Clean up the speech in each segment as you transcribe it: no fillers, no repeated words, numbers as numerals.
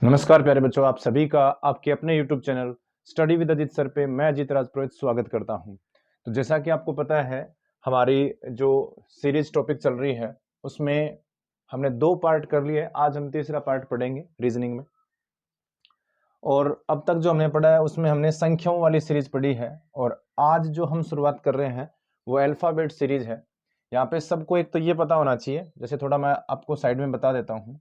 नमस्कार प्यारे बच्चों, आप सभी का आपके अपने YouTube channel study with Ajit sir पे मैं अजित राज पुरोहित स्वागत करता हूं। तो जैसा कि आपको पता है, हमारी जो सीरीज टॉपिक चल रही है उसमें हमने 2 पार्ट कर लिए। आज हम तीसरा पार्ट पढ़ेंगे रीजनिंग में। और अब तक जो हमने पढ़ा है उसमें हमने संख्याओं वाली सीरीज पढ़ी है, और आज जो हम शुरुआत कर रहे हैं वो अल्फाबेट सीरीज है। यहाँ पे सबको एक तो ये पता होना चाहिए, जैसे थोड़ा मैं आपको साइड में बता देता हूँ।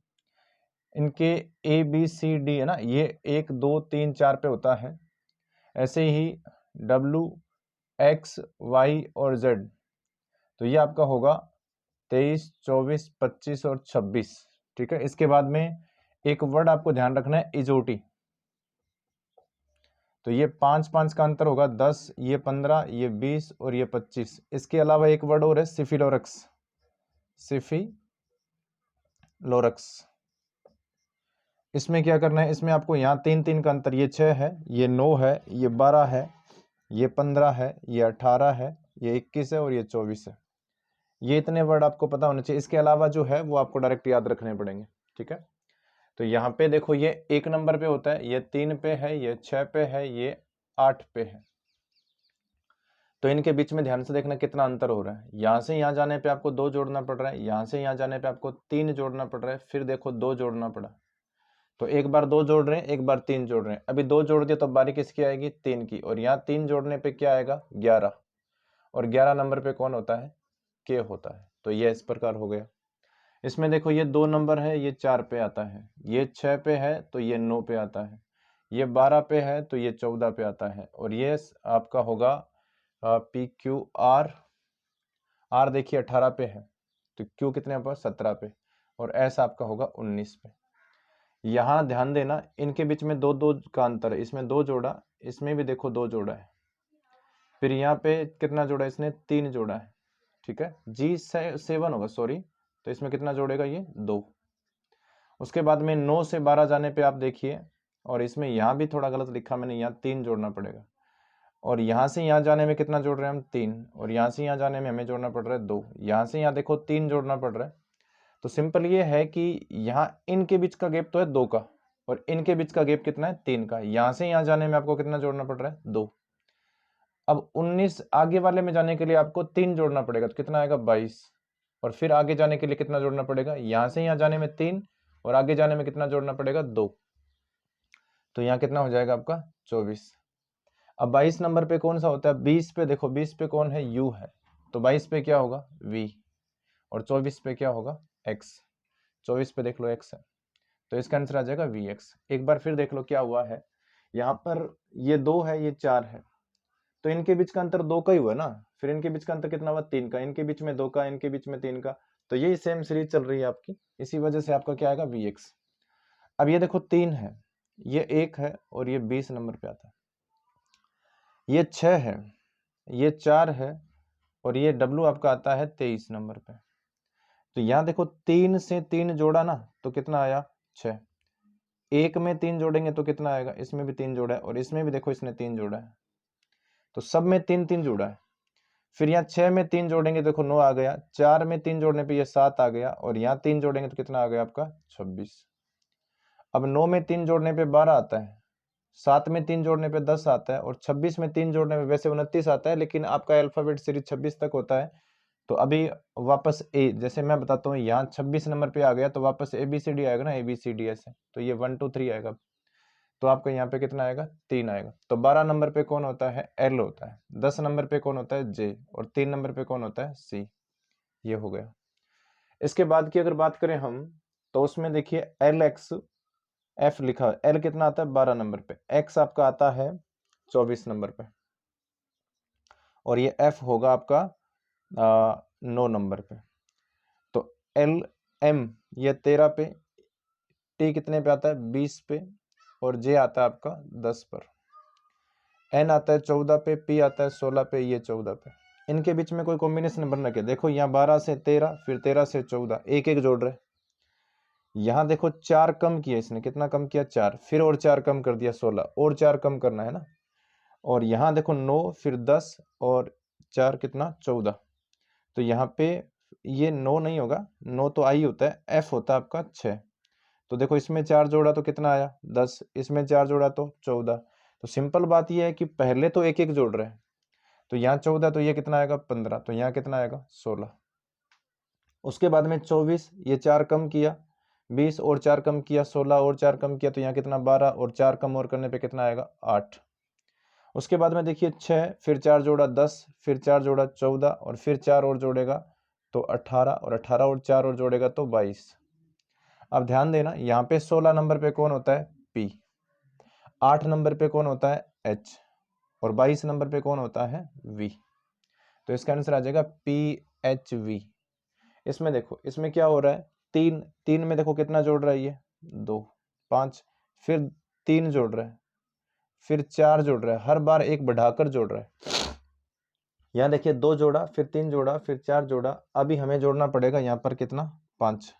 इनके ABCD है ना, ये 1 2 3 4 पे होता है। ऐसे ही WXY और Z, तो ये आपका होगा 23 24 25 और 26। ठीक है, इसके बाद में एक वर्ड आपको ध्यान रखना है, इजोटी। तो ये 5 5 का अंतर होगा 10, ये 15, ये 20 और ये 25। इसके अलावा एक वर्ड और है, सिफिलोरक्स। सिफिलोरक्स, इसमें क्या करना है, इसमें आपको यहाँ 3 3 का अंतर, ये 6 है, ये 9 है, ये 12 है, ये 15 है, ये 18 है, ये 21 है और ये 24 है। ये इतने वर्ड आपको पता होने चाहिए। इसके अलावा जो है वो आपको डायरेक्ट याद रखने पड़ेंगे। ठीक है, तो यहाँ पे देखो, ये 1 नंबर पे होता है, ये 3 पे है, ये 6 पे है, ये 8 पे है। तो इनके बीच में ध्यान से देखना कितना अंतर हो रहा है। यहाँ से यहाँ जाने पे आपको 2 जोड़ना पड़ रहा है, यहाँ से यहाँ जाने पे आपको 3 जोड़ना पड़ रहा है, फिर देखो 2 जोड़ना पड़ा। तो एक बार 2 जोड़ रहे हैं, एक बार 3 जोड़ रहे हैं। अभी 2 जोड़ दिया तो बारी किसकी आएगी, 3 की। और यहाँ 3 जोड़ने पे क्या आएगा, 11। और 11 नंबर पे कौन होता है, के होता है। तो ये इस प्रकार हो गया। इसमें देखो, ये 2 नंबर है, ये 4 पे आता है, ये 6 पे है तो ये 9 पे आता है, ये 12 पे है तो ये 14 पे आता है, और ये आपका होगा PQR। आर देखिए 18 पे है, तो क्यू कितने पर, 17 पे, और एस आपका होगा 19 पे। यहाँ ध्यान देना, इनके बीच में 2 2 का अंतर है। इसमें 2 जोड़ा, इसमें भी देखो 2 जोड़ा है, फिर यहाँ पे कितना जोड़ा, इसने 3 जोड़ा है। ठीक है, G7 होगा, सॉरी। तो इसमें कितना जोड़ेगा, ये 2। उसके बाद में 9 से 12 जाने पे आप देखिए, और इसमें यहाँ भी थोड़ा गलत लिखा मैंने, यहाँ 3 जोड़ना पड़ेगा। और यहाँ से यहाँ जाने में कितना जोड़ रहे हैं हम, 3। और यहाँ से यहाँ जाने में हमें जोड़ना पड़ रहा है 2। यहाँ से यहाँ देखो 3 जोड़ना पड़ रहा है। तो सिंपल ये है कि यहाँ इनके बीच का गैप तो है 2 का, और इनके बीच का गैप कितना है, 3 का। यहाँ से यहाँ जाने में आपको कितना जोड़ना पड़ रहा है, 2। अब 19 आगे वाले में जाने के लिए आपको 3 जोड़ना पड़ेगा, तो कितना आएगा, 22। और फिर आगे जाने के लिए कितना जोड़ना पड़ेगा, यहाँ से यहाँ जाने में 3, और आगे जाने में कितना जोड़ना पड़ेगा, 2। तो यहाँ कितना हो जाएगा आपका, 24। अब 22 नंबर पे कौन सा होता है, 20 पे देखो, 20 पे कौन है, U है। तो 22 पे क्या होगा, V। और 24 पे क्या होगा, X। 24 पे देख लो X है, तो इसका आंसर आ जाएगा VX। एक बार फिर देख लो क्या हुआ है, यहाँ पर ये 2 है, ये 4 है, तो इनके बीच का अंतर 2 का ही हुआ ना। फिर इनके बीच का अंतर कितना हुआ, 3 का। इनके बीच में 2 का, इनके बीच में 3 का। तो यही सेम सीरीज चल रही है आपकी, इसी वजह से आपका क्या आएगा, VX। अब ये देखो 3 है, ये 1 है, और ये 20 नंबर पे आता है। ये 6 है, ये 4 है, और ये W आपका आता है 23 नंबर पे। तो यहाँ देखो 3 से 3 जोड़ा ना, तो कितना आया, 6। 1 में 3 जोड़ेंगे तो कितना आएगा, इसमें भी 3 जोड़ा है, और इसमें भी देखो इसने 3 जोड़ा है, तो सब में 3 3 जोड़ा है। फिर यहाँ 6 में 3 जोड़ेंगे, देखो 9 आ गया। 4 में 3 जोड़ने पे ये 7 आ गया, और यहाँ 3 जोड़ेंगे तो कितना आ गया आपका, 26। अब 9 में 3 जोड़ने पे 12 आता है, 7 में 3 जोड़ने पे 10 आता है, और 26 में 3 जोड़ने पे वैसे 29 आता है, लेकिन आपका अल्फाबेट सीरीज 26 तक होता है। तो अभी वापस ए, जैसे मैं बताता हूँ, यहाँ 26 नंबर पे आ गया, तो वापस ABCD आएगा ना, ABCD ऐसे, तो ये 1 2 3 आएगा। तो आपका यहाँ पे कितना आएगा, 3 आएगा। तो 12 नंबर पे कौन होता है, L होता है। 10 नंबर पे कौन होता है, J। और 3 नंबर पे कौन होता है, C। ये हो गया। इसके बाद की अगर बात करें हम, तो उसमें देखिए LXF लिखा है। L कितना आता है, 12 नंबर पे। X आपका आता है 24 नंबर पे, और ये F होगा आपका 9 नंबर पे। तो LM ये 13 पे, T कितने पे आता है, 20 पे, और J आता है आपका 10 पर। N आता है 14 पे, P आता है 16 पे, ये 14 पे। इनके बीच में कोई कॉम्बिनेशन बन रखे, देखो यहाँ 12 से 13, फिर 13 से 14, एक एक जोड़ रहे। यहाँ देखो 4 कम किया इसने, कितना कम किया, 4, फिर और 4 कम कर दिया, 16, और 4 कम करना है ना। और यहाँ देखो 9, फिर 10, और 4 कितना, 14। तो यहाँ पे ये 9 नहीं होगा, 9 तो आई होता है, F होता है आपका 6। तो देखो इसमें 4 जोड़ा तो कितना आया 10, इसमें 4 जोड़ा तो 14। तो सिंपल बात यह है कि पहले तो एक एक जोड़ रहे हैं, तो यहाँ 14 तो ये कितना आएगा 15, तो यहाँ कितना आएगा 16। उसके बाद में 24, ये 4 कम किया 20 और 4 कम किया 16 और 4 कम किया, तो यहाँ कितना 12 और 4 कम और करने पे कितना आएगा 8। उसके बाद में देखिए 6, फिर 4 जोड़ा 10, फिर 4 जोड़ा 14 और फिर 4 और जोड़ेगा तो 18 और 18 और 4 और जोड़ेगा तो 22। अब ध्यान देना यहाँ पे 16 नंबर पे कौन होता है P, 8 नंबर पे कौन होता है H और 22 नंबर पे कौन होता है V। तो इसका आंसर आ जाएगा PHV। इसमें देखो इसमें क्या हो रहा है 3, 3 में देखो कितना जोड़ रहा है ये 2, 5, फिर 3 जोड़ रहा है, फिर 4 जोड़ रहा है, हर बार एक बढ़ाकर जोड़ रहा है। यहाँ देखिए 2 जोड़ा, फिर 3 जोड़ा, फिर 4 जोड़ा, अभी हमें जोड़ना पड़ेगा यहाँ पर कितना 5,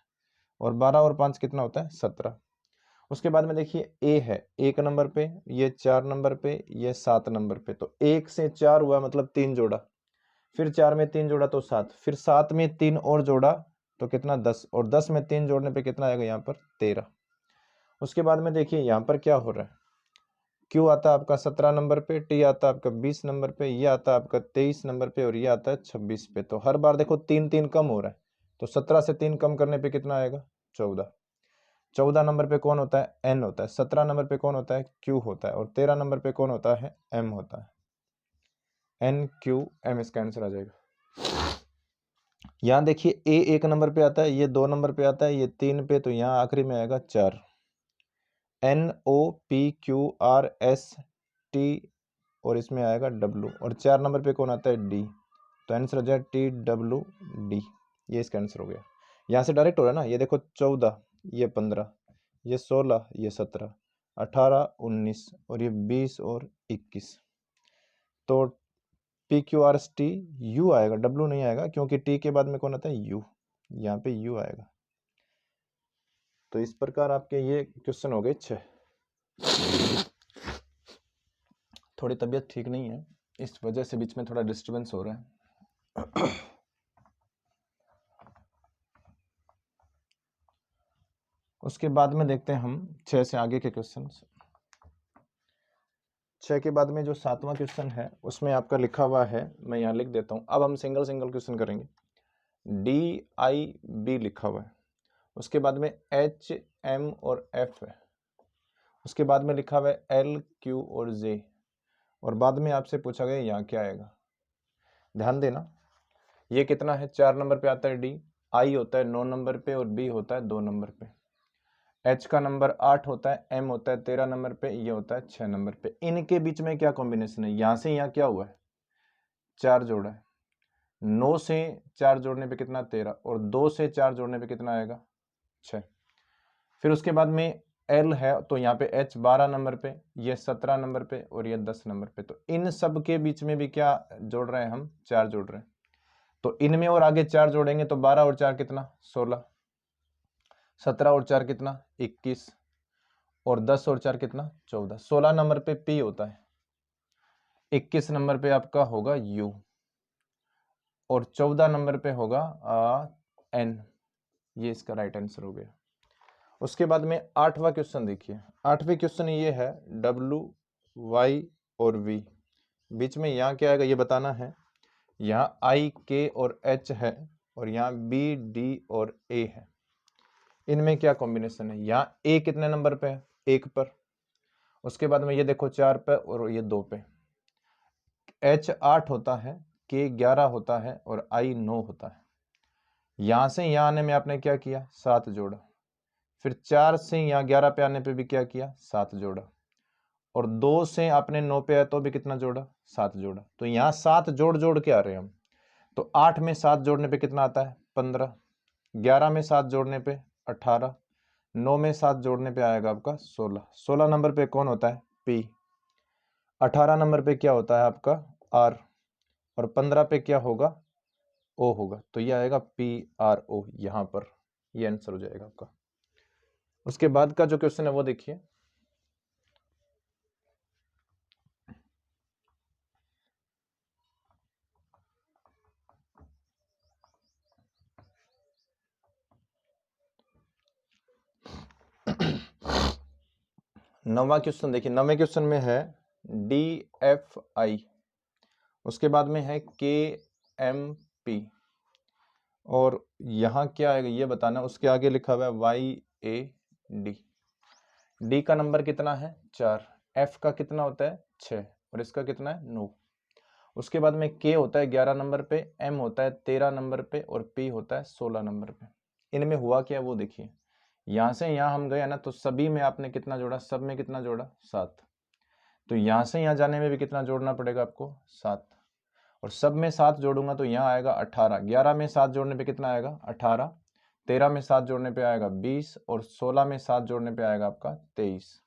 और 12 और 5 कितना होता है 17। उसके बाद में देखिए A है 1 नंबर पे, ये 4 नंबर पे, ये 7 नंबर पे, तो 1 से 4 हुआ मतलब 3 जोड़ा, फिर 4 में 3 जोड़ा तो 7, फिर 7 में 3 और जोड़ा तो कितना 10, और 10 में 3 जोड़ने पे कितना आएगा यहाँ पर 13। उसके बाद में देखिए यहाँ पर क्या हो रहा है, Q आता है आपका 17 नंबर पे, T आता है आपका 20 नंबर पे, ये आता है आपका 23 नंबर पे और ये आता है 26 पे। तो हर बार देखो 3 3 कम हो रहा है, तो 17 से 3 कम करने पे कितना आएगा 14। 14 नंबर पे कौन होता है N होता है, 17 नंबर पे कौन होता है Q होता है, और 13 नंबर पे कौन होता है M होता है। NQM इसका आंसर आ जाएगा। यहाँ देखिए A 1 नंबर पे आता है, ये 2 नंबर पे आता है, ये 3 पे, तो यहाँ आखिरी में आएगा 4। NOPQRST और इसमें आएगा W, और 4 नंबर पे कौन आता है D, तो आंसर हो जाए TWD। ये इसका आंसर हो गया। यहाँ से डायरेक्ट हो रहा है ना, ये देखो 14, ये 15, ये 16, ये 17, 18, 19 और ये 20 और 21। तो PQRST U आएगा, W नहीं आएगा, क्योंकि T के बाद में कौन आता है U, यहाँ पे U आएगा। तो इस प्रकार आपके ये क्वेश्चन हो गए 6। थोड़ी तबीयत ठीक नहीं है, इस वजह से बीच में थोड़ा डिस्टरबेंस हो रहा है। उसके बाद में देखते हैं हम 6 से आगे के क्वेश्चन। 6 के बाद में जो 7वां क्वेश्चन है उसमें आपका लिखा हुआ है, मैं यहाँ लिख देता हूँ। अब हम सिंगल सिंगल क्वेश्चन करेंगे। DIB लिखा हुआ है, उसके बाद में HM और F है, उसके बाद में लिखा हुआ है LQ और J, और बाद में आपसे पूछा गया यहाँ क्या आएगा। ध्यान देना, ये कितना है 4 नंबर पे आता है D, I होता है 9 नंबर पे और B होता है 2 नंबर पे, H का नंबर 8 होता है, M होता है 13 नंबर पे, ये होता है 6 नंबर पे। इनके बीच में क्या कॉम्बिनेशन है, यहाँ से यहाँ क्या हुआ है 4 जोड़ा है, 9 से 4 जोड़ने पे कितना 13, और 2 से 4 जोड़ने पे कितना आएगा 6। फिर उसके बाद में L है, तो यहाँ पे H 12 नंबर पे, ये 17 नंबर पे और ये 10 नंबर पे। तो इन सब के बीच में भी क्या जोड़ रहे हैं हम 4 जोड़ रहे हैं, तो इनमें और आगे 4 जोड़ेंगे तो 12 और 4 कितना 16, 17 और 4 कितना 21, और 10 और 4 कितना 14। 16 नंबर पे P होता है, 21 नंबर पे आपका होगा U, और 14 नंबर पे होगा N। ये इसका राइट आंसर हो गया। उसके बाद में 8वां क्वेश्चन देखिए। 8वें क्वेश्चन ये है W, Y और V, बीच में यहाँ क्या आएगा ये बताना है। यहाँ I, K और H है, और यहाँ B, D और A है। इनमें क्या कॉम्बिनेशन है, यहाँ A कितने नंबर पे है 1 पर, उसके बाद में ये देखो 4 पे और ये 2 पे। H 8 होता है, K 11 होता है और I 9 होता है। यहाँ से यहाँ आने में आपने क्या किया 7 जोड़ा, फिर 4 से यहाँ 11 पे आने पे भी क्या किया 7 जोड़ा, और 2 से आपने 9 पे आया तो भी कितना जोड़ा 7 जोड़ा। तो यहाँ 7 जोड़ जोड़ के आ रहे हैं हम। तो 8 में 7 जोड़ने पे कितना आता है 15, 11 में 7 जोड़ने पे 18, 9 में 7 जोड़ने पे आएगा आपका 16। 16 नंबर पे कौन होता है P, 18 नंबर पे क्या होता है आपका R, और 15 पे क्या होगा O होगा। तो ये आएगा PRO, यहाँ पर ये आंसर हो जाएगा आपका। उसके बाद का जो क्वेश्चन है वो देखिए। 9वां क्वेश्चन देखिए, 9वें क्वेश्चन में है DFI, उसके बाद में है KMP, और यहाँ क्या आएगा ये बताना। उसके आगे लिखा हुआ है YAD। डी का नंबर कितना है 4, F का कितना होता है 6, और इसका कितना है 9। उसके बाद में K होता है 11 नंबर पे, M होता है 13 नंबर पे, और P होता है 16 नंबर पे। इनमें हुआ क्या वो देखिए, यहाँ से यहाँ हम गए ना, तो सभी में आपने कितना जोड़ा, सब में कितना जोड़ा 7, तो यहाँ से यहाँ जाने में भी कितना जोड़ना पड़ेगा आपको 7, और सब में 7 जोड़ूंगा तो यहाँ आएगा 18। 11 में 7 जोड़ने पे कितना आएगा 18, 13 में 7 जोड़ने पे आएगा 20, और 16 में 7 जोड़ने पे आएगा आपका 23।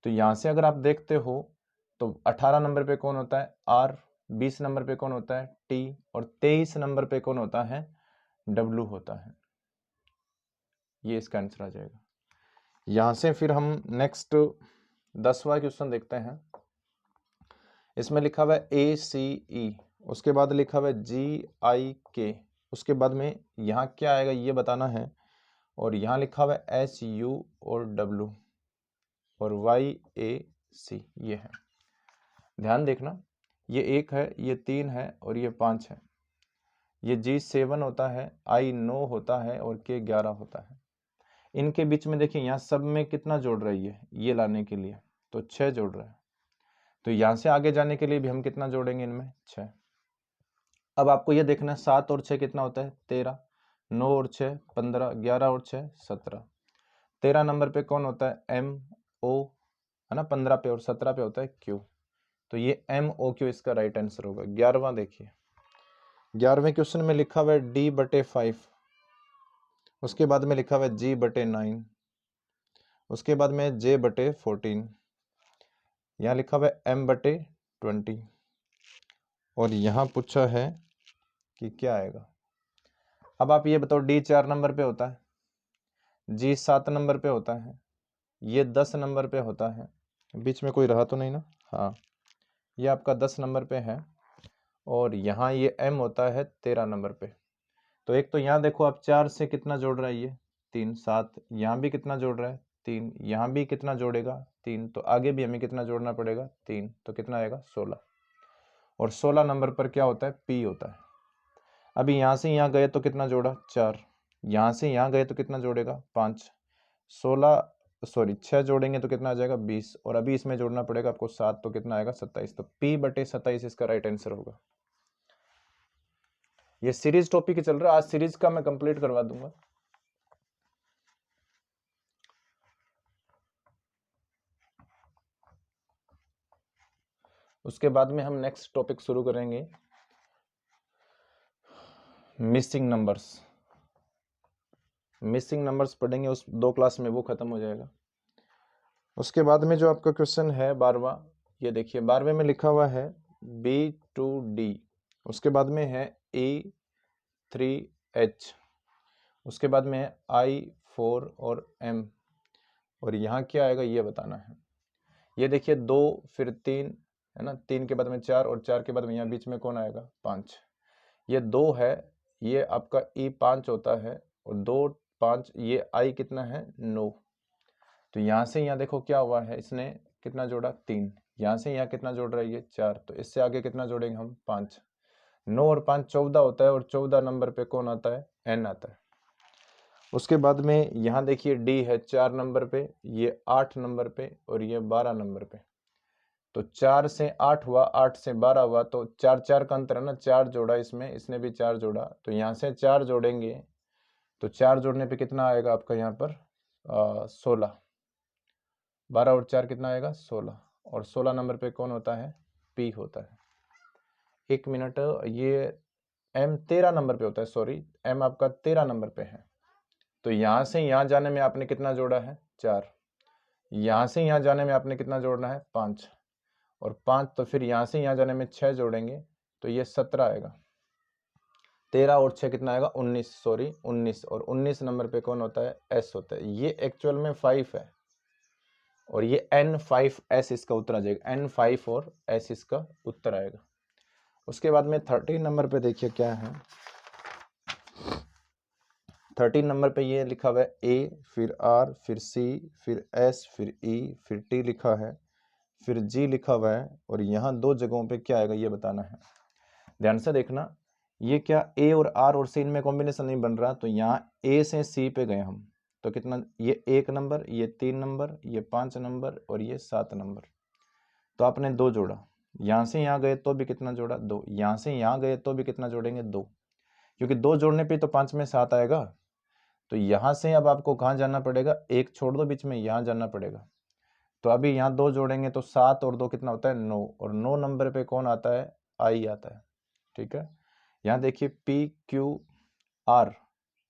तो यहाँ से अगर आप देखते हो तो 18 नंबर पे कौन होता है R, 20 नंबर पे कौन होता है T, और 23 नंबर पे कौन होता है W होता है। ये इसका आंसर आ जाएगा। यहाँ से फिर हम नेक्स्ट 10वां क्वेश्चन देखते हैं। इसमें लिखा हुआ है ACE, उसके बाद लिखा हुआ है GIK, उसके बाद में यहाँ क्या आएगा ये बताना है, और यहाँ लिखा हुआ है SU और W और YAC, ये है। ध्यान देखना, ये 1 है, ये 3 है, और ये 5 है। ये G7 होता है, I 9 होता है, और K 11 होता है। इनके बीच में देखिए यहाँ सब में कितना जोड़ रही है ये लाने के लिए, तो 6 जोड़ रहा है। तो यहाँ से आगे जाने के लिए भी हम कितना जोड़ेंगे इनमें 6। अब आपको ये देखना है 7 और 6 कितना होता है 13, 9 और 6 15, 11 और 6 17। 13 नंबर पे कौन होता है MO है ना, 15 पे, और 17 पे होता है Q। तो ये MOQ इसका राइट आंसर होगा। 11वां देखिए, 11वें क्वेश्चन में लिखा हुआ है D/5, उसके बाद में लिखा हुआ है G/9, उसके बाद में J/14, यहाँ लिखा हुआ है M/20, और यहाँ पूछा है कि क्या आएगा। अब आप ये बताओ, D 4 नंबर पे होता है, G 7 नंबर पे होता है, ये 10 नंबर पे होता है, बीच में कोई रहा तो नहीं ना, हाँ ये आपका 10 नंबर पे है, और यहाँ ये M होता है 13 नंबर पे। तो एक तो यहाँ देखो आप 4 से कितना जोड़ रहा है ये 3, 7, यहाँ भी कितना जोड़ रहा है 3, यहाँ भी कितना जोड़ेगा 3, तो आगे भी हमें कितना जोड़ना पड़ेगा 3, तो कितना आएगा 16। और 16 नंबर पर क्या होता है P होता है। अभी यहाँ से यहाँ गए तो कितना जोड़ा 4, यहाँ से यहाँ गए तो कितना जोड़ेगा 5, 6 जोड़ेंगे तो कितना आ जाएगा 20, और अभी इसमें जोड़ना पड़ेगा आपको 7, तो कितना आएगा 27। तो P/27 इसका राइट आंसर होगा। ये सीरीज टॉपिक चल रहा है, आज सीरीज का मैं कंप्लीट करवा दूंगा। उसके बाद में हम नेक्स्ट टॉपिक शुरू करेंगे, मिसिंग नंबर्स। मिसिंग नंबर्स पढ़ेंगे उस 2 क्लास में, वो खत्म हो जाएगा। उसके बाद में जो आपका क्वेश्चन है 12वां, ये देखिए 12वें में लिखा हुआ है B/D, उसके बाद में है E/3H, उसके बाद में है I/4 और M, और यहाँ क्या आएगा ये बताना है। ये देखिए 2 फिर 3 है ना, 3 के बाद में 4, और 4 के बाद में यहाँ बीच में कौन आएगा 5। ये 2 है, ये आपका E5 होता है, और 2 5, ये I कितना है 9। तो यहाँ से यहाँ देखो क्या हुआ है, इसने कितना जोड़ा 3, यहाँ से यहाँ कितना जोड़ रहा है ये 4, तो इससे आगे कितना जोड़ेंगे हम 5। 9 और 5 14 होता है, और 14 नंबर पे कौन आता है N आता है। उसके बाद में यहाँ देखिए D है 4 नंबर पे, ये 8 नंबर पे, और ये 12 नंबर पे। तो 4 से 8 हुआ, 8 से 12 हुआ, तो 4 4 का अंतर है ना, 4 जोड़ा इसमें, इसने भी 4 जोड़ा, तो यहाँ से 4 जोड़ेंगे, तो 4 जोड़ने पे कितना आएगा आपका यहाँ पर 16। 12 और 4 कितना आएगा 16, और 16 नंबर पे कौन होता है P होता है। 1 मिनट, ये M 13 नंबर पे होता है, सॉरी M आपका 13 नंबर पे है। तो यहाँ से यहाँ जाने में आपने कितना जोड़ा है 4, यहाँ से यहाँ जाने में आपने कितना जोड़ना है 5, और 5 तो फिर यहाँ से यहाँ जाने में 6 जोड़ेंगे, तो ये 17 आएगा। 13 और 6 कितना आएगा 19, सॉरी 19, और 19 नंबर पे कौन होता है S होता है। ये एक्चुअल में 5 है, और ये N5S इसका उत्तर आ जाएगा, N5 और S इसका उत्तर आएगा। उसके बाद में 13 नंबर पे देखिए क्या है, 13 नंबर पे ये लिखा हुआ है ए, फिर आर, फिर सी, फिर एस, फिर ई, फिर टी लिखा है, फिर जी लिखा हुआ है, और यहाँ 2 जगहों पे क्या आएगा ये बताना है। ध्यान से देखना, ये क्या ए और आर और सी इनमें कॉम्बिनेशन नहीं बन रहा, तो यहाँ ए से सी पे गए हम, तो कितना, ये 1 नंबर, ये 3 नंबर, ये 5 नंबर और ये 7 नंबर। तो आपने 2 जोड़ा, यहाँ से यहाँ गए तो भी कितना जोड़ा, 2, यहाँ से यहाँ गए तो भी कितना जोड़ेंगे, 2, क्योंकि 2 जोड़ने पे तो 5 में 7 आएगा। तो यहाँ से अब आपको कहाँ जाना पड़ेगा, 1 छोड़ दो बीच में, यहाँ जाना पड़ेगा। तो अभी यहाँ 2 जोड़ेंगे तो 7 और 2 कितना होता है, 9, और 9 नंबर पे कौन आता है, आई आता है। ठीक है, यहाँ देखिए P Q R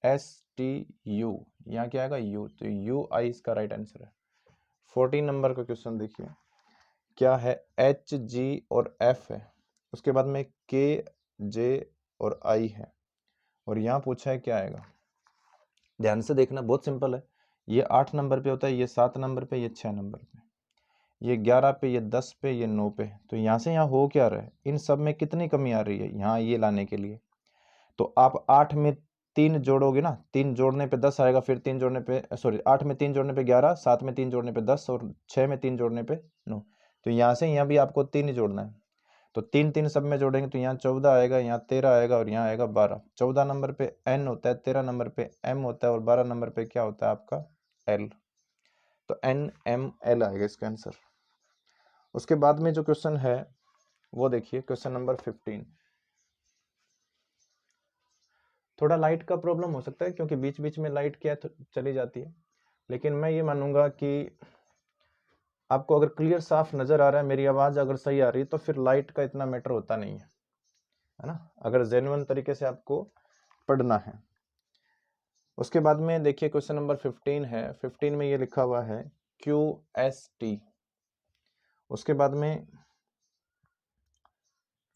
S T U, यहाँ क्या आएगा, यू, तो यू आई इसका राइट आंसर है। 14 नंबर का क्वेश्चन देखिए, क्या है, एच जी और एफ है, उसके बाद में के जे और आई है, और यहाँ पूछा है क्या आएगा। ध्यान से देखना, बहुत सिंपल है, ये 8 नंबर पे होता है, ये 7 नंबर पे, ये 6 नंबर पे, ये 11 पे, ये 10 पे, ये 9 पे। तो यहाँ से यहाँ हो क्या रहा है, इन सब में कितनी कमी आ रही है यहाँ ये लाने के लिए। तो आप 8 में 3 जोड़ोगे ना, 3 जोड़ने पे 10 आएगा, फिर 3 जोड़ने पे, सॉरी 8 में 3 जोड़ने पे 11, 7 में 3 जोड़ने पे 10 और 6 में 3 जोड़ने पे 9। तो यहाँ से यहाँ भी आपको 3 ही जोड़ना है, तो 3 3 सब में जोड़ेंगे तो यहाँ 14 आएगा, यहाँ 13 आएगा और यहाँ आएगा 12। 14 नंबर पे n होता है, 13 नंबर पे m होता है और 12 नंबर पे क्या होता है आपका l। तो n m l आएगा इसका आंसर। उसके बाद में जो क्वेश्चन है वो देखिए, क्वेश्चन नंबर 15। थोड़ा लाइट का प्रॉब्लम हो सकता है क्योंकि बीच बीच में लाइट क्या चली जाती है, लेकिन मैं ये मानूंगा कि आपको अगर क्लियर साफ नजर आ रहा है, मेरी आवाज अगर सही आ रही है, तो फिर लाइट का इतना मैटर होता नहीं है ना, अगर जेन्युइन तरीके से आपको पढ़ना है। उसके बाद में देखिए क्वेश्चन नंबर 15 है, 15 में ये लिखा हुआ है क्यू एस टी, उसके बाद में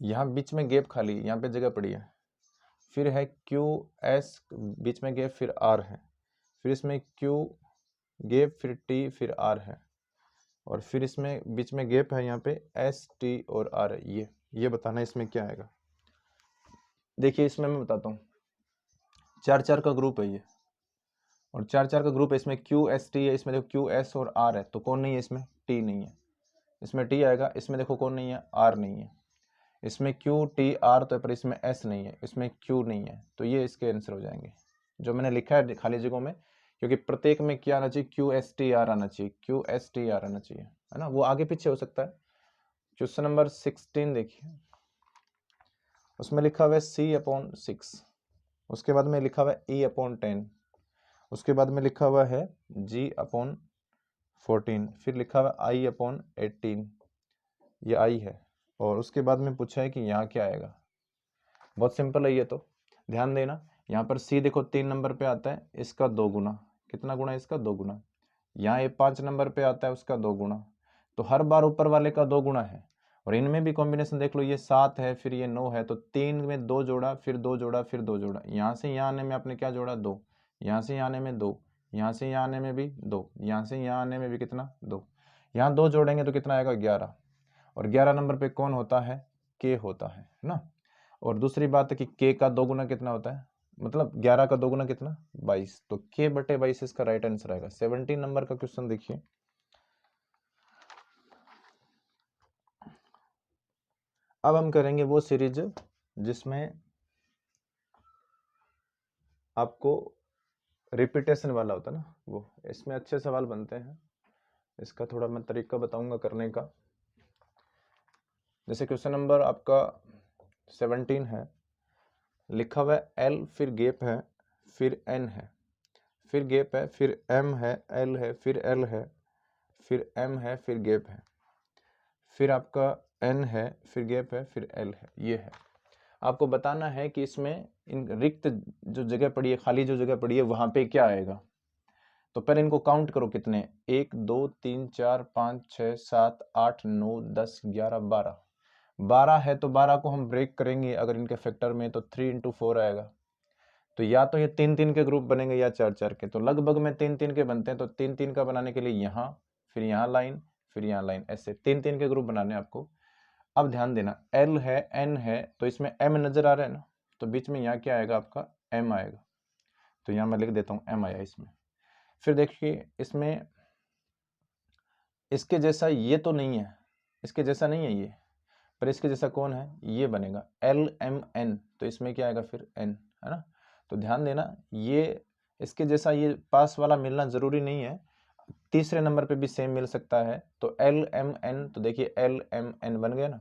यहाँ बीच में गैप खाली, यहाँ पे जगह पड़ी है, फिर है क्यू एस बीच में गैप, फिर आर है, फिर इसमें क्यू गैप, फिर टी, फिर आर है, और फिर इसमें बीच में गैप है, यहाँ पे एस टी और आर है। ये बताना इसमें क्या आएगा। देखिए इसमें मैं बताता हूँ, 4 4 का ग्रुप है ये, और 4 4 का ग्रुप है, इसमें क्यू एस टी है, इसमें देखो क्यू एस और आर है, तो कौन नहीं है इसमें, टी नहीं है, इसमें टी आएगा, इसमें देखो कौन नहीं है, आर नहीं है, इसमें क्यू टी आर तो है, पर इसमें एस नहीं है, इसमें क्यू नहीं है, तो ये इसके आंसर हो जाएंगे जो मैंने लिखा है खाली जगहों में, क्योंकि प्रत्येक में क्या आना चाहिए, क्यू एस टी आर आना चाहिए, क्यू एस टी आर आना चाहिए, है ना, वो आगे पीछे हो सकता है। क्वेश्चन नंबर 16 देखिए, उसमें लिखा हुआ है C/6, उसके बाद में लिखा हुआ है E/10, उसके बाद में लिखा हुआ है G/14, फिर लिखा हुआ है I/18, ये I है, और उसके बाद में पूछा है कि यहाँ क्या आएगा। बहुत सिंपल है ये तो, ध्यान देना, यहाँ पर C देखो 3 नंबर पे आता है, इसका 2 गुना, कितना गुना, इसका 2 गुना, यहाँ ये 5 नंबर पे आता है, उसका 2 गुना, तो हर बार ऊपर वाले का 2 गुना है, और इनमें भी कॉम्बिनेशन देख लो, ये 7 है, फिर ये 9 है, तो 3 में 2 जोड़ा, फिर 2 जोड़ा, फिर 2 जोड़ा, यहाँ से यहाँ आने में आपने क्या जोड़ा, 2, यहाँ से यहाँ आने में 2, यहाँ से यहाँ आने में भी 2, यहाँ से यहाँ आने में भी कितना, 2, यहाँ 2 जोड़ेंगे तो कितना आएगा, 11, और 11 नंबर पे कौन होता है, के होता है ना। और दूसरी बात है कि के का 2 गुना कितना होता है, मतलब 11 का 2 गुना कितना, 22, तो k/22 इसका राइट आंसर आएगा। 17 नंबर का क्वेश्चन देखिए, अब हम करेंगे वो सीरीज जिसमें आपको रिपीटेशन वाला होता है ना, वो इसमें अच्छे सवाल बनते हैं, इसका थोड़ा मैं तरीका बताऊंगा करने का। जैसे क्वेश्चन नंबर आपका 17 है, लिखा हुआ है L, फिर गैप है, फिर N है, फिर गैप है, फिर M है, L है, फिर L है, फिर M है, फिर गैप है, फिर आपका N है, फिर गैप है, फिर L है, ये है। आपको बताना है कि इसमें इन रिक्त जो जगह पड़ी है, खाली जो जगह पड़ी है, वहां पे क्या आएगा। तो पहले इनको काउंट करो कितने, 1 2 3 4 5 6 7 8 9 10 11 12, 12 है, तो 12 को हम ब्रेक करेंगे अगर इनके फैक्टर में, तो 3 × 4 आएगा, तो या तो ये 3 3 के ग्रुप बनेंगे या 4 4 के, तो लगभग में 3 3 के बनते हैं, तो 3 3 का बनाने के लिए यहाँ, फिर यहाँ लाइन, फिर यहाँ लाइन, ऐसे 3 3 के ग्रुप बनाने आपको। अब ध्यान देना, L है, N है, तो इसमें M नजर आ रहा है ना, तो बीच में यहाँ क्या आएगा आपका, M आएगा, तो यहाँ मैं लिख देता हूँ m आया इसमें। फिर देखिए इसमें इसके जैसा ये तो नहीं है, इसके जैसा नहीं है ये, पर इसके जैसा कौन है, ये बनेगा LMN। तो इसमें क्या आएगा फिर n, है ना। तो ध्यान देना ये इसके जैसा ये पास वाला मिलना जरूरी नहीं है, तीसरे नंबर पे भी सेम मिल सकता है। तो LMN, तो देखिए LMN बन गया ना।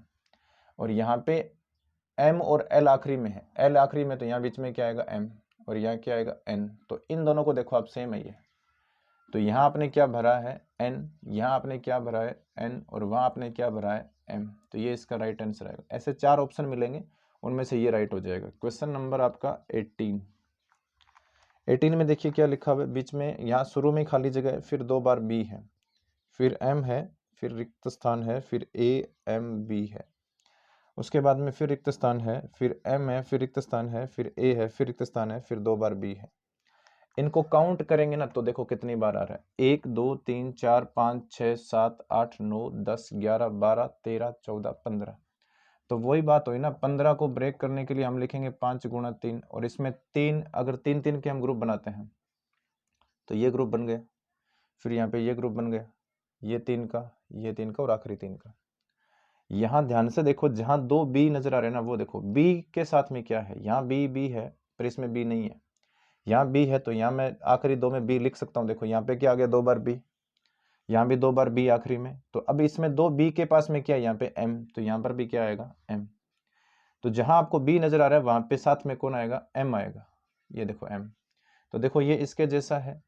और यहाँ पे M और L आखिरी में है, L आखिरी में, तो यहाँ बीच में क्या आएगा M, और यहाँ क्या आएगा N। तो इन दोनों को देखो आप सेम है ये। तो यहाँ आपने क्या भरा है N, यहाँ आपने क्या भरा है N, और वहाँ आपने क्या भरा है M। तो ये इसका राइट आंसर आएगा। ऐसे 4 ऑप्शन मिलेंगे, उनमें से ये राइट हो जाएगा। क्वेश्चन नंबर आपका 18 में देखिए क्या लिखा हुआ है, बीच में यहाँ शुरू में खाली जगह है, फिर 2 बार B है, फिर M है, फिर रिक्त स्थान है, फिर AMB है, उसके बाद में फिर रिक्त स्थान है, फिर M है, फिर रिक्त स्थान है, फिर A है, फिर रिक्त स्थान है, फिर 2 बार B है। इनको काउंट करेंगे ना तो देखो कितनी बार आ रहा है, 1 2 3 4 5 6 7 8 9 10 11 12 13 14 15। तो वही बात हुई ना, 15 को ब्रेक करने के लिए हम लिखेंगे 5 गुणा 3, और इसमें 3 अगर 3 3 के हम ग्रुप बनाते हैं तो ये ग्रुप बन गए, फिर यहाँ पे ये ग्रुप बन गया, ये 3 का, ये 3 का, और आखिरी 3 का। यहाँ ध्यान से देखो, जहां 2 B नजर आ रहे हैं ना, वो देखो B के साथ में क्या है, यहाँ B है, पर इसमें B नहीं है। यहाँ B है तो यहाँ मैं आखिरी 2 में B लिख सकता हूँ। देखो यहाँ पे क्या आ गया, 2 बार B, यहाँ भी 2 बार B आखिरी में। तो अब इसमें 2 B के पास में क्या है, यहाँ पे M, तो यहाँ पर भी क्या आएगा M। तो जहां आपको B नजर आ रहा है वहां पे साथ में कौन आएगा, M आएगा। ये देखो M। तो देखो ये इसके जैसा है,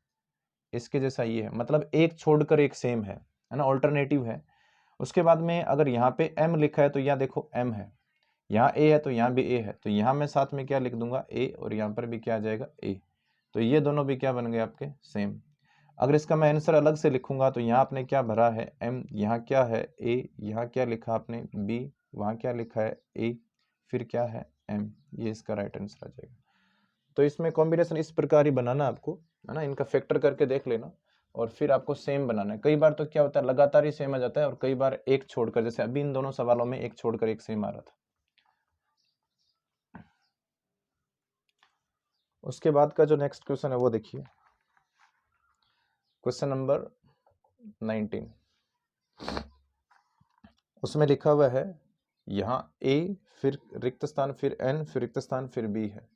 इसके जैसा ये है, मतलब एक छोड़कर एक सेम है ना, ऑल्टरनेटिव है। उसके बाद में अगर यहाँ पे M लिखा है तो यहाँ देखो M है, यहाँ A है तो यहाँ भी A है, तो यहाँ मैं साथ में क्या लिख दूंगा A, और यहाँ पर भी क्या आ जाएगा A। तो ये दोनों भी क्या बन गए आपके, सेम। अगर इसका मैं आंसर अलग से लिखूंगा तो यहाँ आपने क्या भरा है M, यहाँ क्या है A, यहाँ क्या लिखा आपने B, वहाँ क्या लिखा है A, फिर क्या है M। ये इसका राइट आंसर आ जाएगा। तो इसमें कॉम्बिनेशन इस प्रकार ही बनाना आपको, है ना, इनका फैक्टर करके देख लेना, और फिर आपको सेम बनाना है। कई बार तो क्या होता है, लगातार ही सेम आ जाता है, और कई बार एक छोड़कर, जैसे अभी इन दोनों सवालों में एक छोड़कर एक सेम आ रहा था। उसके बाद का जो नेक्स्ट क्वेश्चन है वो देखिए, क्वेश्चन नंबर 19। उसमें लिखा हुआ है यहाँ A, फिर रिक्त स्थान, फिर N, फिर रिक्त स्थान, फिर B है।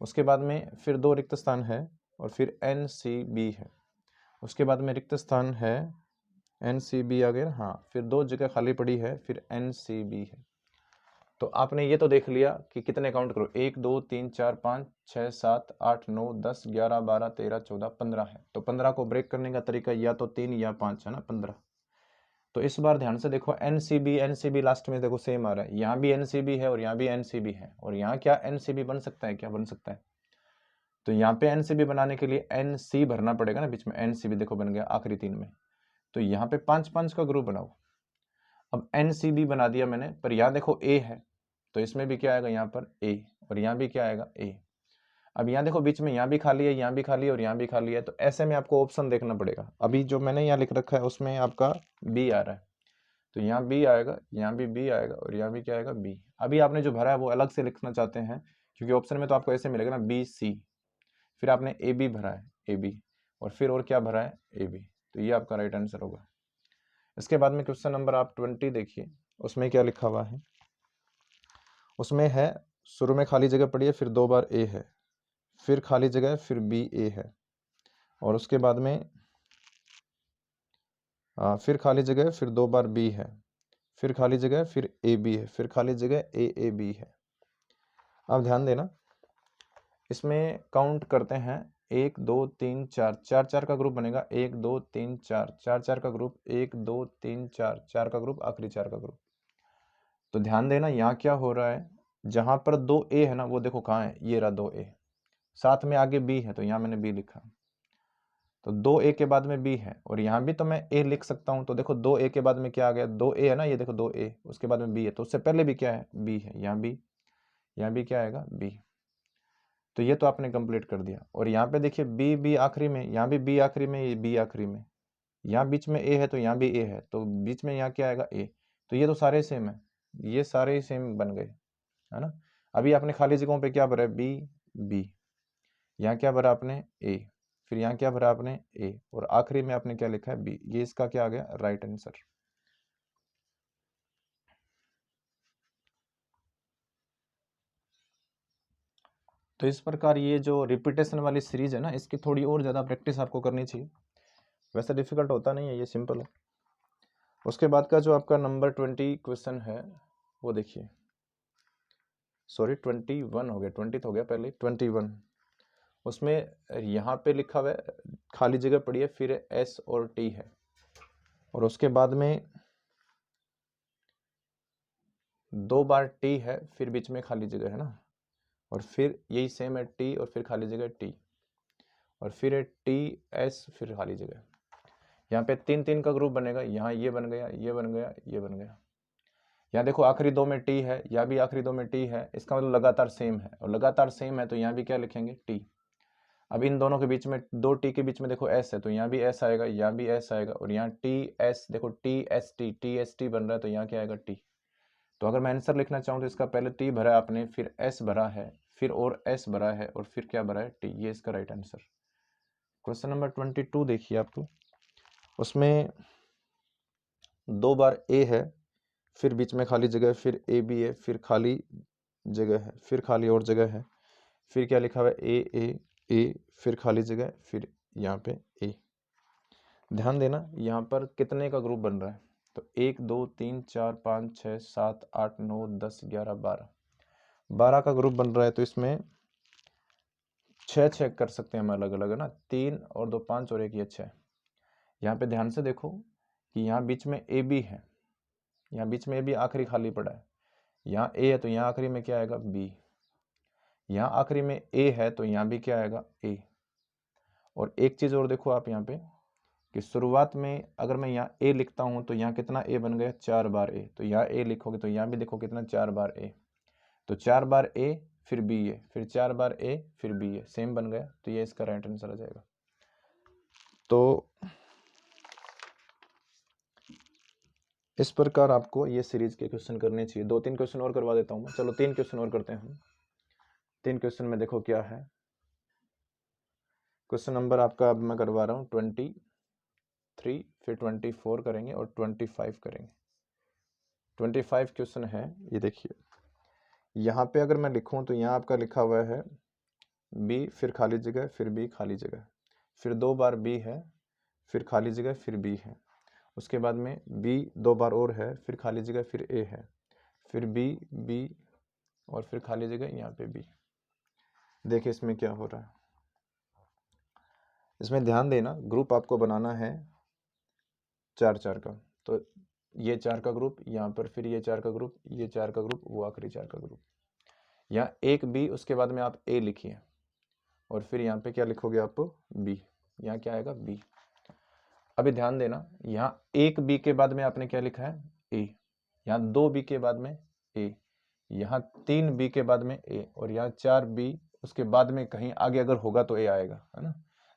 उसके बाद में फिर 2 रिक्त स्थान है, और फिर NCB है। उसके बाद में रिक्त स्थान है, NCB आ गया, हाँ, फिर 2 जगह खाली पड़ी है, फिर NCB है। तो आपने ये तो देख लिया कि कितने काउंट करो, 1 2 3 4 5 6 7 8 9 10 11 12 13 14 15 है। तो 15 को ब्रेक करने का तरीका या तो 3 या 5 है ना, 15। तो इस बार ध्यान से देखो, NCB लास्ट में देखो सेम आ रहा है, यहाँ भी NCB है और यहाँ भी NCB है, और यहाँ क्या NCB बन सकता है, क्या बन सकता है। तो यहाँ पे NCB बनाने के लिए NC भरना पड़ेगा ना बीच में, NCB देखो बन गया आखिरी 3 में। तो यहाँ पे 5 5 का ग्रुप बनाओ। अब NCB बना दिया मैंने, पर यहाँ देखो A है, तो इसमें भी क्या आएगा, यहाँ पर A, और यहाँ भी क्या आएगा A। अब यहाँ देखो बीच में यहाँ भी खाली है, यहाँ भी खाली है, और यहाँ भी खाली है, तो ऐसे में आपको ऑप्शन देखना पड़ेगा। अभी जो मैंने यहाँ लिख रखा है उसमें आपका B आ रहा है, तो यहाँ B आएगा, यहाँ भी B आएगा, और यहाँ भी क्या आएगा B। अभी आपने जो भरा है वो अलग से लिखना चाहते हैं, क्योंकि ऑप्शन में तो आपको ऐसे मिलेगा ना BC, फिर आपने AB भरा है AB, और फिर और क्या भरा है AB। तो ये आपका राइट आंसर होगा। इसके बाद में क्वेश्चन नंबर आप 20 देखिए, उसमें क्या लिखा हुआ है। उसमें है शुरू में खाली जगह पड़ी है, फिर 2 बार A है, फिर खाली जगह है, फिर BA है, और उसके बाद में फिर खाली जगह है, फिर 2 बार B है, फिर खाली जगह है, फिर AB है, फिर खाली जगह AAB है। अब ध्यान देना, इसमें काउंट करते हैं 1 2 3 4 4 4 का ग्रुप बनेगा, 1 2 3 4 4 4 का ग्रुप, 1 2 3 4 4 का ग्रुप, आखिरी 4 का ग्रुप। तो ध्यान देना यहाँ क्या हो रहा है, जहां पर 2A है ना वो देखो कहाँ है, ये रहा 2A, साथ में आगे B है, तो यहाँ मैंने B लिखा। तो 2A के बाद में B है, और यहाँ भी तो मैं A लिख सकता हूँ। तो देखो 2A के बाद में क्या आ गया, 2A है ना, ये देखो 2A, उसके बाद में B है, तो उससे पहले भी क्या है, B है, यहाँ भी क्या आएगा B। तो ये तो आपने कंप्लीट कर दिया। और यहाँ पे देखिए B आखिरी में, यहाँ भी B आखिरी में, ये B आखिरी में, यहाँ बीच में A है तो यहाँ भी A है, तो बीच में यहाँ क्या आएगा A। तो ये तो सारे सेम है, ये सारे ही सेम बन गए, है ना। अभी आपने खाली जगहों पे क्या भरा है, B B, यहाँ क्या भरा आपने ए, फिर यहाँ क्या भरा आपने ए, और आखिरी में आपने क्या लिखा है बी। ये इसका क्या आ गया राइट आंसर। तो इस प्रकार ये जो रिपीटेशन वाली सीरीज है ना, इसकी थोड़ी और ज़्यादा प्रैक्टिस आपको करनी चाहिए। वैसे डिफिकल्ट होता नहीं है, ये सिंपल है। उसके बाद का जो आपका नंबर 20 क्वेश्चन है वो देखिए, सॉरी 21 हो गया, 20 तो हो गया पहले, 21। उसमें यहाँ पे लिखा हुआ है खाली जगह पड़ी है, फिर एस और टी है, और उसके बाद में 2 बार टी है, फिर बीच में खाली जगह है ना, और फिर यही सेम है टी और फिर खाली जगह टी, और फिर है टी एस फिर खाली जगह। यहाँ पे 3-3 का ग्रुप बनेगा, यहाँ ये बन गया, ये बन गया, ये बन गया। यहाँ देखो आखिरी 2 में टी है, यहाँ भी आखिरी 2 में टी है, इसका मतलब लगातार सेम है, और लगातार सेम है तो यहाँ भी क्या लिखेंगे टी। अब इन दोनों के बीच में 2 टी के बीच में देखो एस है, तो यहाँ भी एस आएगा, यहाँ भी एस आएगा, और यहाँ टी एस, देखो टी एस टी बन रहा है, तो यहाँ क्या आएगा टी। तो अगर मैं आंसर लिखना चाहूँ तो इसका पहले टी भरा है आपने, फिर एस भरा है, फिर और एस भरा है, और फिर क्या भरा है टी। ये इसका राइट आंसर। क्वेश्चन नंबर 22 देखिए आपको, उसमें 2 बार ए है, फिर बीच में खाली जगह, फिर ए बी है, फिर खाली जगह है, फिर खाली और जगह है, फिर क्या लिखा हुआ है ए, फिर खाली जगह, फिर यहाँ पे ए। ध्यान देना यहाँ पर कितने का ग्रुप बन रहा है, तो 1 2 3 4 5 6 7 8 9 10 11 12 का ग्रुप बन रहा है। तो इसमें 6 चेक कर सकते हैं हम अलग अलग, है ना, 3 और 2 5 और 1 ये 6। यहाँ पे ध्यान से देखो कि यहाँ बीच में ए बी है, यहाँ बीच में ए बी आखिरी खाली पड़ा है, यहाँ ए है तो यहाँ आखिरी में क्या आएगा बी, यहाँ आखिरी में ए है तो यहाँ भी क्या आएगा ए। और एक चीज़ और देखो आप यहाँ पे कि शुरुआत में अगर मैं यहाँ ए लिखता हूँ तो यहाँ कितना ए बन गया 4 बार ए, तो यहाँ ए लिखोगे तो यहाँ भी देखो कितना 4 बार ए, तो 4 बार ए फिर बी ए, फिर 4 बार ए फिर बी ए, सेम बन गया, तो ये इसका राइट आंसर आ जाएगा। तो इस प्रकार आपको ये सीरीज के क्वेश्चन करने चाहिए। 2-3 क्वेश्चन और करवा देता हूँ मैं, चलो 3 क्वेश्चन और करते हैं हम। 3 क्वेश्चन में देखो क्या है। क्वेश्चन नंबर आपका अब मैं करवा रहा हूँ 23, फिर 24 करेंगे और 25 करेंगे। 25 क्वेश्चन है, ये देखिए यहाँ पे अगर मैं लिखूँ तो यहाँ आपका लिखा हुआ है बी, फिर खाली जगह, फिर बी खाली जगह, फिर 2 बार बी है, फिर खाली जगह, फिर बी है, उसके बाद में बी 2 बार और है, फिर खाली जगह, फिर ए है, फिर बी और फिर खाली जगह, यहाँ पे बी। देखिए इसमें क्या हो रहा है, इसमें ध्यान देना, ग्रुप आपको बनाना है 4-4 का, तो ये 4 का ग्रुप यहाँ पर, फिर ये 4 का ग्रुप, ये 4 का ग्रुप, वो आखिरी 4 का ग्रुप। यहाँ एक बी, उसके बाद में आप ए लिखिए, और फिर यहाँ पे क्या लिखोगे आप बी, यहाँ क्या आएगा बी। अभी ध्यान देना, यहाँ एक बी के बाद में आपने क्या लिखा है ए, यहाँ 2 बी के बाद में ए, यहाँ 3 बी के बाद में ए, और यहाँ 4 बी, उसके बाद में कहीं आगे अगर होगा तो ए आएगा, है ना।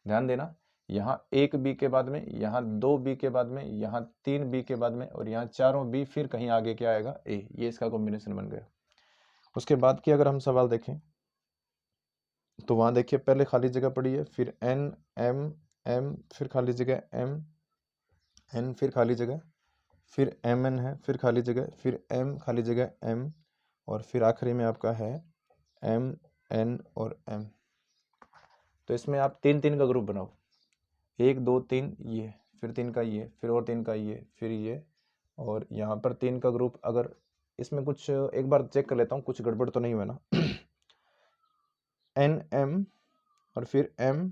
ध्यान देना, यहाँ 1 बी के बाद में, यहाँ 2 बी के बाद में, यहाँ 3 बी के बाद में, और यहाँ चारों बी, फिर कहीं आगे क्या आएगा ए। ये इसका कॉम्बिनेशन बन गया। उसके बाद की अगर हम सवाल देखें तो वहाँ देखिए पहले खाली जगह पड़ी है, फिर एन एम एम, फिर खाली जगह एम एन, फिर खाली जगह, फिर एम एन है, फिर खाली जगह, फिर एम खाली जगह एम, और फिर आखिरी में आपका है एम एन और एम। तो इसमें आप 3-3 का ग्रुप बनाओ, 1 2 3 ये, फिर 3 का ये, फिर और 3 का ये, फिर ये, और यहाँ पर 3 का ग्रुप। अगर इसमें कुछ एक बार चेक कर लेता हूँ कुछ गड़बड़ तो नहीं हुआ ना। एन एम और फिर एम,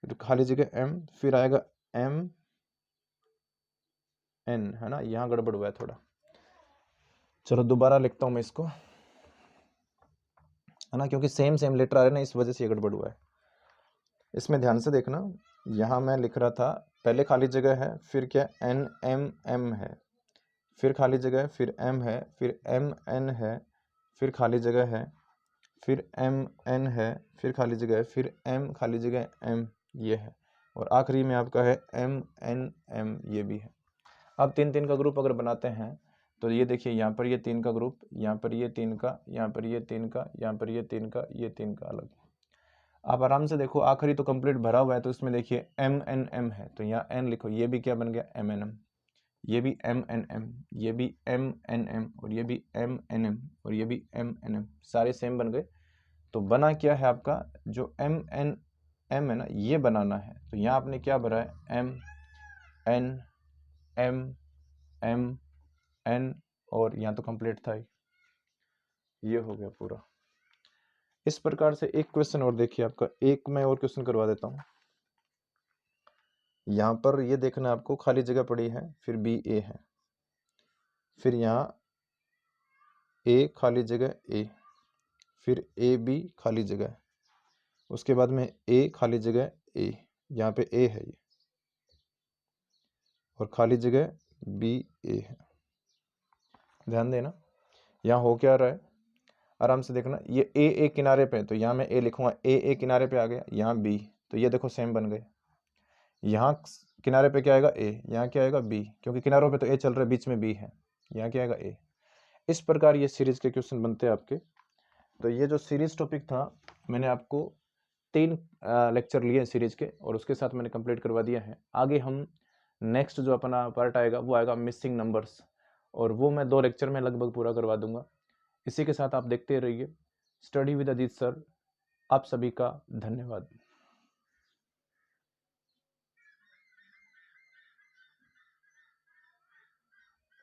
फिर खाली जगह एम, फिर आएगा एम एन, है ना, यहाँ गड़बड़ हुआ है थोड़ा। चलो दोबारा लिखता हूँ मैं इसको, है ना, क्योंकि सेम सेम लेटर आ रहे हैं ना, इस वजह से ये गड़बड़ हुआ है। इसमें ध्यान से देखना, यहाँ मैं लिख रहा था पहले खाली जगह है, फिर क्या एन एम एम है, फिर खाली जगह है, फिर एम है, फिर एम एन है, फिर खाली जगह है, फिर एम एन है, फिर खाली जगह है, फिर एम खाली जगह एम, ये है, और आखिरी में आपका है एम एन एम, ये भी है। अब 3-3 का ग्रुप अगर बनाते हैं तो ये देखिए यहाँ पर ये 3 का ग्रुप, यहाँ पर ये 3 का, यहाँ पर ये 3 का, यहाँ पर ये 3 का, ये 3 का अलग। आप आराम से देखो, आखिरी तो कंप्लीट भरा हुआ है, तो इसमें देखिए एम एन एम है, तो यहाँ एन लिखो, ये भी क्या बन गया एम एन एम, ये भी एम एन एम, ये भी एम एन एम, और ये भी एम एन एम, और ये भी एम एन एम, सारे सेम बन गए। तो बना क्या है आपका, जो एम एन एम है ना, ये बनाना है। तो यहाँ आपने क्या भरा है, M N M M N, और यहाँ तो कंप्लीट था ही, ये हो गया पूरा। इस प्रकार से एक क्वेश्चन और देखिए आपका, एक मैं और क्वेश्चन करवा देता हूँ। यहाँ पर ये देखना आपको, खाली जगह पड़ी है, फिर बी ए है, फिर यहाँ ए खाली जगह ए, फिर ए बी खाली जगह, उसके बाद में ए खाली जगह ए, यहाँ पे ए है ये, और खाली जगह बी ए है। ध्यान देना यहाँ हो क्या रहा है, आराम से देखना, ये ए किनारे पे, तो यहाँ मैं ए लिखूंगा, ए किनारे पे आ गया, यहाँ बी, तो ये देखो सेम बन गए। यहाँ किनारे पे क्या आएगा ए, यहाँ क्या आएगा बी, क्योंकि किनारों पे तो ए चल रहा है, बीच में बी है, यहाँ क्या आएगा ए। इस प्रकार ये सीरीज के क्वेश्चन बनते हैं आपके। तो ये जो सीरीज टॉपिक था, मैंने आपको 3 लेक्चर लिए सीरीज के, और उसके साथ मैंने कंप्लीट करवा दिया है। आगे हम नेक्स्ट जो अपना पार्ट आएगा वो आएगा मिसिंग नंबर्स, और वो मैं 2 लेक्चर में लगभग पूरा करवा दूंगा। इसी के साथ आप देखते रहिए स्टडी विद अजीत सर। आप सभी का धन्यवाद।